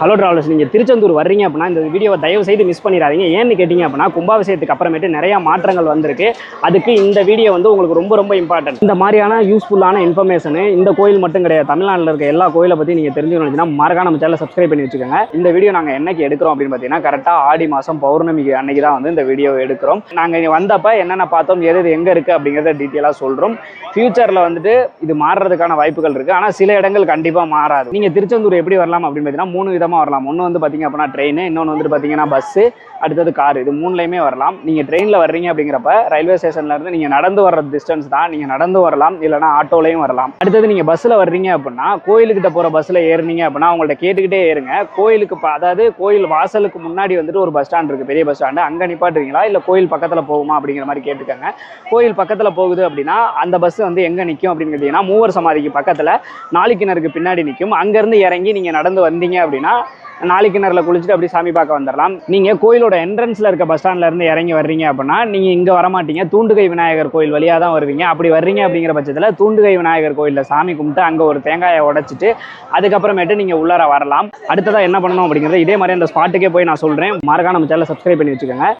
Hello travellers, நீங்கள் திருச்செந்தூர் வர்றீங்க அப்படின்னா இந்த வீடியோவை தயவு செய்து மிஸ் பண்ணிடாதீங்க. ஏன்னு கேட்டிங்க அப்படின்னா கும்பாபிஷேகத்துக்கு அப்புறமேட்டு நிறையா மாற்றங்கள் வந்திருக்கு. அதுக்கு இந்த வீடியோ வந்து உங்களுக்கு ரொம்ப ரொம்ப இம்பார்ட்டன்ட். இந்த மாதிரியான யூஸ்ஃபுல்லான இன்ஃபர்மேஷனு இந்த கோயில் மட்டும் கிடையாது, தமிழ்நாட்டில் இருக்க எல்லா கோயிலை பற்றி நீங்கள் தெரிஞ்சுக்கணும்னா மறக்காம நம்ம சேனலை சப்ஸ்கிரைப் பண்ணி வச்சுக்கோங்க. இந்த வீடியோ நாங்கள் என்னைக்கு எடுக்கிறோம் அப்படின்னு பார்த்தீங்கன்னா கரெக்டாக ஆடி மாதம் பௌர்ணமிக்கு அன்னைக்கு தான் வந்து இந்த வீடியோ எடுக்கிறோம். நாங்கள் இங்கே வந்தப்போ என்னென்ன பார்த்தோம், எது எங்கே இருக்குது அப்படிங்கிறத டீட்டெயிலாக சொல்கிறோம். ஃபியூச்சரில் வந்துட்டு இது மாறுறதுக்கான வாய்ப்புகள் இருக்குது, ஆனால் சில இடங்கள் கண்டிப்பாக மாறாது. நீங்கள் திருச்செந்தூர் எப்படி வரலாம் அப்படின்னு பார்த்தீங்கன்னா 3 விதமாக வரலாம். ஒன்று வந்து பார்த்தீங்க அப்படின்னா ட்ரெயின், இன்னொன்று வந்து பார்த்தீங்கன்னா பஸ்ஸு, அடுத்தது கார். இது 3லையுமே வரலாம். நீங்கள் ட்ரெயினில் வர்றீங்க அப்படிங்கிறப்ப ரயில்வே ஸ்டேஷன்லேருந்து நீங்கள் நடந்து வர்ற டிஸ்டன்ஸ் தான், நீங்கள் நடந்து வரலாம், இல்லைனா ஆட்டோலையும் வரலாம். அடுத்தது நீங்கள் பஸ்ஸில் வர்றீங்க அப்படின்னா கோயிலுக்கிட்ட போகிற பஸ்ஸில் ஏறினீங்க அப்படின்னா அவங்கள்ட்ட கேட்டுக்கிட்டே ஏறுங்க. கோயிலுக்கு அதாவது கோயில் வாசலுக்கு முன்னாடி வந்துட்டு ஒரு பஸ் ஸ்டாண்ட் இருக்குது, பெரிய பஸ் ஸ்டாண்டு. அங்கே நிப்பாட்டுறீங்களா இல்லை கோயில் பக்கத்தில் போகுமா அப்படிங்கிற மாதிரி கேட்டுக்கோங்க. கோயில் பக்கத்தில் போகுது அப்படின்னா அந்த பஸ் வந்து எங்கே நிற்கும் அப்படின்னு கேட்டிங்கன்னா மூவர் சமாதிக்கு பக்கத்தில் நாளிக்கிணறுக்கு பின்னாடி நிற்கும். அங்கேருந்து இறங்கி நீங்கள் நடந்து வந்தீங்க அப்படின்னா நாளிக்கிணறுல குளிச்சுட்டு அப்படி சாமி பார்க்க வந்துடலாம். நீங்கள் கோயிலோட என்ட்ரன்ஸில் இருக்க பஸ் ஸ்டாண்ட்ல இருந்து இறங்கி வர்றீங்க அப்படின்னா நீங்கள் இங்கே வரமாட்டீங்க, தூண்டுகை விநாயகர் கோயில் வழியாக தான் வருவீங்க. அப்படி வர்றீங்க அப்படிங்கிற பட்சத்தில் தூண்டுகை விநாயகர் கோயிலில் சாமி கும்பிட்டு அங்கே ஒரு தேங்காயை உடைச்சிட்டு அதுக்கப்புறமேட்டு நீங்கள் உள்ளார வரலாம். அடுத்ததாக என்ன பண்ணணும் அப்படிங்கிறது இதே மாதிரி அந்த ஸ்பாட்டுக்கே போய் நான் சொல்கிறேன். மறக்காம நம்ம சேனலை சப்ஸ்கிரைப் பண்ணி வச்சுக்கோங்க.